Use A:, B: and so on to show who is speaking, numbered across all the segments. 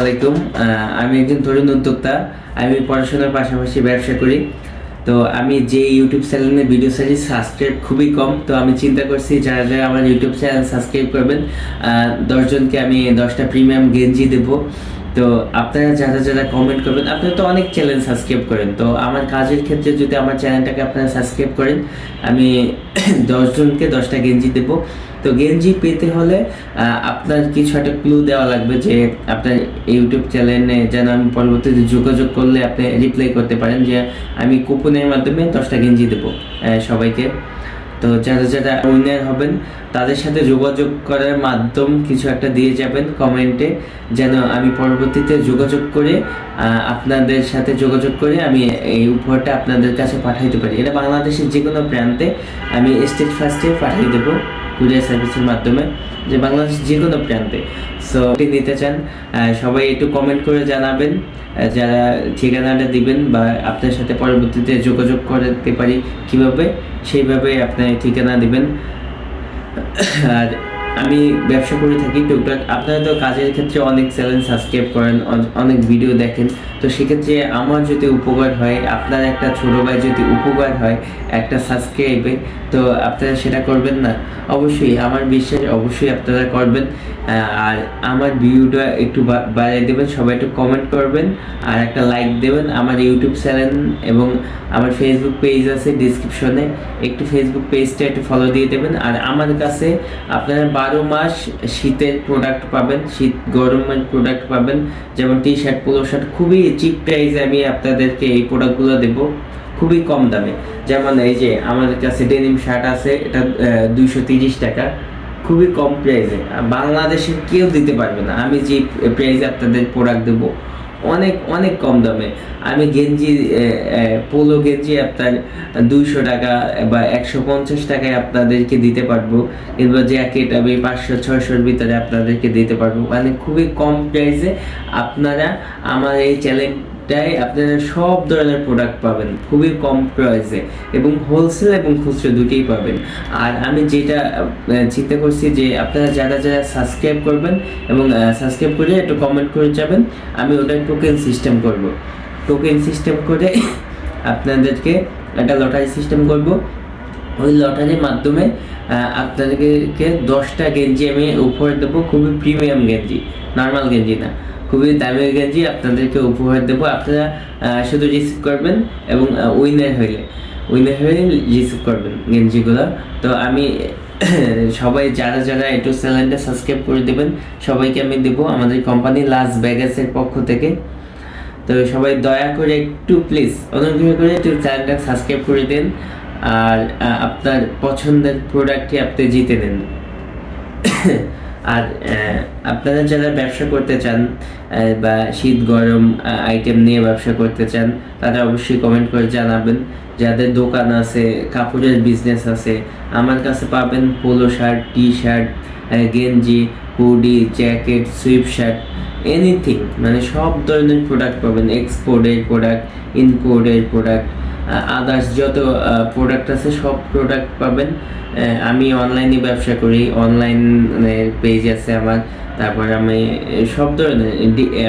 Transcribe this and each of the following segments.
A: আলাইকুম। আমি একজন তরুণ উদ্যোক্তা। আমি পড়াশোনার পাশাপাশি ব্যবসা করি। তো আমি যে ইউটিউব চ্যানেলে ভিডিও ছাড়ি সাবস্ক্রাইব খুবই কম। তো আমি চিন্তা করছি যারা যারা আমার ইউটিউব চ্যানেল সাবস্ক্রাইব করবেন 10 জনকে আমি 10টা প্রিমিয়াম গেঞ্জি দেবো। তো আপনারা যারা যারা কমেন্ট করবেন, আপনারা তো অনেক চ্যানেল সাবস্ক্রাইব করেন, তো আমার কাজের ক্ষেত্রে যদি আমার চ্যানেলটাকে আপনারা সাবস্ক্রাইব করেন আমি 10 জনকে 10টা গেঞ্জি দেবো। তো গেঞ্জি পেতে হলে আপনার কিছু একটা ক্লু দেওয়া লাগবে যে আপনার ইউটিউব চ্যানেলে যেন আমি পরবর্তীতে যোগাযোগ করলে আপনি রিপ্লাই করতে পারেন যে আমি কুপনের মাধ্যমে 10টা গেঞ্জি দেবো সবাইকে। তো যারা যারা উইনার হবেন তাদের সাথে যোগাযোগ করার মাধ্যম কিছু একটা দিয়ে যাবেন কমেন্টে, যেন আমি পরবর্তীতে যোগাযোগ করে আপনাদের সাথে যোগাযোগ করে আমি এই উপহারটা আপনাদের কাছে পাঠাইতে পারি। এটা বাংলাদেশের যে কোনো প্রান্তে আমি স্টেট ফার্স্টে পাঠিয়ে দেবো কুরিয়ার সার্ভিসের মাধ্যমে, যে বাংলাদেশের যে কোনো প্রান্তে। সো এটি নিতে চান সবাই একটু কমেন্ট করে জানাবেন, যারা ঠিকানাটা দিবেন বা আপনার সাথে পরবর্তীতে যোগাযোগ করতে পারি কিভাবে, সেইভাবে আপনার ঠিকানা দিবেন। আর আমি ব্যবসা করে থাকি টুকটাক। আপনারা তো কাজের ক্ষেত্রে অনেক চ্যানেল সাবস্ক্রাইব করেন, অনেক ভিডিও দেখেন, তো সেক্ষেত্রে আমার যদি উপকার হয়, আপনার একটা ছোটো ভাই যদি উপকার হয় একটা সাবস্ক্রাইবে, তো আপনারা সেটা করবেন না? অবশ্যই, আমার বিশ্বাস অবশ্যই আপনারা করবেন। আর আমার ভিডিওটা একটু বাড়িয়ে দেবেন, সবাই একটু কমেন্ট করবেন আর একটা লাইক দেবেন। আমার ইউটিউব চ্যানেল এবং আমার ফেসবুক পেজ আছে ডিসক্রিপশনে, একটু ফেসবুক পেজটা একটু ফলো দিয়ে দেবেন। আর আমার কাছে আপনারা 12 মাস শীতের প্রোডাক্ট পাবেন, শীত গরমের প্রোডাক্ট পাবেন, যেমন টি শার্ট, পোলো শার্ট, খুবই চিপ প্রাইসে আমি আপনাদেরকে এই প্রোডাক্টগুলো দেবো খুবই কম দামে। যেমন এই যে আমাদের কাছে ডেনিম শার্ট আছে, এটা 230 টাকা, খুবই কম প্রাইসে, বাংলাদেশের কেউ দিতে পারবে না। আমি যে প্রাইসে আপনাদের প্রোডাক্ট দেবো অনেক অনেক কম দামে। আমি গেঞ্জি, পোলো গেঞ্জি আপনার 200 টাকা বা 150 টাকায় আপনাদেরকে দিতে পারবো, কিংবা জ্যাকেট আমি 500-600-র ভিতরে আপনাদেরকে দিতে পারবো, মানে খুবই কম প্রাইসে আপনারা আমার এই চ্যালেঞ্জটাই আপনারা সব ধরনের প্রোডাক্ট পাবেন খুবই কম প্রাইসে, এবং হোলসেল এবং খুচরো দুটোই পাবেন। আর আমি যেটা চিন্তা করছি যে আপনারা যারা যারা সাবস্ক্রাইব করবেন এবং সাবস্ক্রাইব করে একটু কমেন্ট করে যাবেন, আমি ওটা টোকেন সিস্টেম করব। টোকেন সিস্টেম করে আপনাদেরকে একটা লটারি সিস্টেম করব। ওই লটারির মাধ্যমে আপনাদেরকে 10টা গেঞ্জি আমি উপহার দেবো, খুবই প্রিমিয়াম গেঞ্জি, নর্মাল গেঞ্জি না, খুবই দামি গেঞ্জি আপনাদেরকে উপহার দেবো। আপনারা শুধু রিসিভ করবেন এবং উইনার হয়ে রিসিভ করবেন গেঞ্জিগুলো। তো আমি সবাই যারা যারা একটু চ্যানেলটা সাবস্ক্রাইব করে দেবেন সবাইকে আমি দেবো আমাদের কোম্পানি লাস ভেগাসের পক্ষ থেকে। তো সবাই দয়া করে একটু প্লিজ অনুগ্রহ করে একটু চ্যানেলটা সাবস্ক্রাইব করে দিন, আর আপনার পছন্দের প্রোডাক্টটি আপনি জিতে নেন। আর আপনারা যারা ব্যবসা করতে চান বা শীত গরম আইটেম নিয়ে ব্যবসা করতে চান, তারা অবশ্যই কমেন্ট করে জানাবেন। যাদের দোকান আছে, কাপড়ের বিজনেস আছে, আমার কাছে পাবেন পোলো শার্ট, টি শার্ট, গেঞ্জি, hoodie, jacket, sweep shirt, anything, মানে সব ধরনের প্রোডাক্ট পাবেন। এক্সপোর্টের প্রোডাক্ট, ইম্পোর্টের প্রোডাক্ট, আদার্স যত প্রোডাক্ট আছে সব প্রোডাক্ট পাবেন। আমি অনলাইনে ব্যবসা করি, অনলাইন পেজ আছে আমার। তারপর আমি সব ধরনের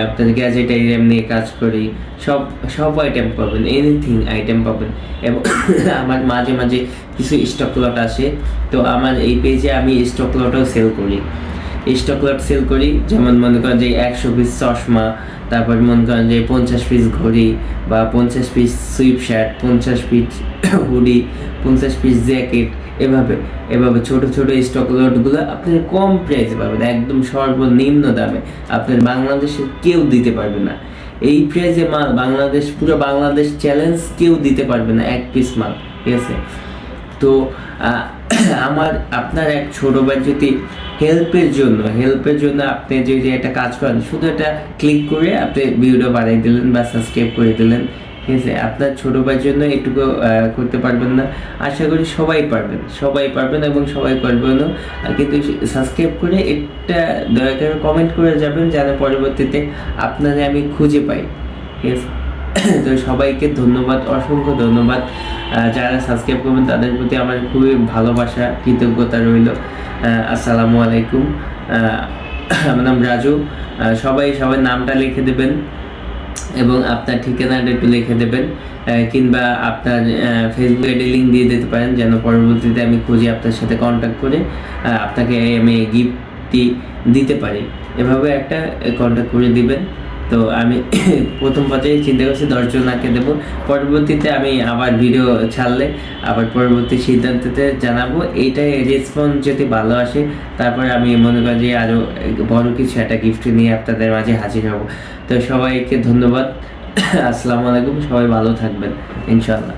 A: আপনার গ্যাজেট আইটেম নিয়ে কাজ করি, সব সব আইটেম পাবেন, এনিথিং আইটেম পাবেন। এবং আমার মাঝে মাঝে কিছু স্টক লট আসে, তো আমার এই পেজে আমি স্টক লটও সেল করি। স্টক লট সেল করি, যেমন মনে করেন যে 100 পিস চশমা, তারপর মনে করেন যে 50 পিস ঘড়ি বা 50 piece sweep shirt, 50 piece hoodie, 50 piece jacket, এভাবে এভাবে ছোট ছোট স্টক লটগুলো আপনি কম প্রাইসে পাবেন, একদম সর্বনিম্ন দামে। আপনার বাংলাদেশের কেউ দিতে পারবে না এই প্রাইসে মাল, বাংলাদেশ, পুরো বাংলাদেশ চ্যালেঞ্জ কেউ দিতে পারবে না এক পিস মাল, ঠিক আছে? তো আপনার এক ছোট ভাই যদি হেল্পের জন্য আপনি যদি একটা কাজ করেন, শুধু একটা ক্লিক করে আপনি ভিডিও বানিয়ে দিলেন বা সাবস্ক্রাইব করে দিলেন, ঠিক আছে? আপনার ছোট ভাইয়ের জন্য এটুকু করতে পারবেন না? আশা করি সবাই পারবেন এবং সবাই করবেন। কিন্তু সাবস্ক্রাইব করে একটা দয়া করে কমেন্ট করে যাবেন, যেন পরবর্তীতে আপনাদের আমি খুঁজে পাই, ঠিক আছে? তো সবাইকে ধন্যবাদ, অসংখ্য ধন্যবাদ। যারা সাবস্ক্রাইব করবেন তাদের প্রতি আমার খুবই ভালোবাসা, কৃতজ্ঞতা রইল। আসসালামু আলাইকুম। আমার নাম রাজু। সবাই সবার নামটা লিখে দেবেন এবং আপনার ঠিকানাটা একটু লিখে দেবেন, কিংবা আপনার ফেসবুক আইডি লিঙ্ক দিয়ে দিতে পারেন, যেন পরবর্তীতে আমি খুঁজে আপনার সাথে কন্ট্যাক্ট করে আপনাকে আমি গিফটটি দিতে পারি। এভাবে একটা কন্ট্যাক্ট করে দিবেন। তো আমি প্রথম পর্যায়ে চিন্তা করছি 10 জনাকে দেবো, পরবর্তীতে আমি আবার ভিডিও ছাড়লে আবার পরবর্তী সিদ্ধান্ততে জানাবো। এইটাই রেসপন্স যদি ভালো আসে তারপরে আমি মনে করি যে আরও বড় কিছু একটা গিফট নিয়ে আপনাদের মাঝে হাজির হব। তো সবাইকে ধন্যবাদ। আসসালামু আলাইকুম, সবাই ভালো থাকবেন ইনশাআল্লাহ।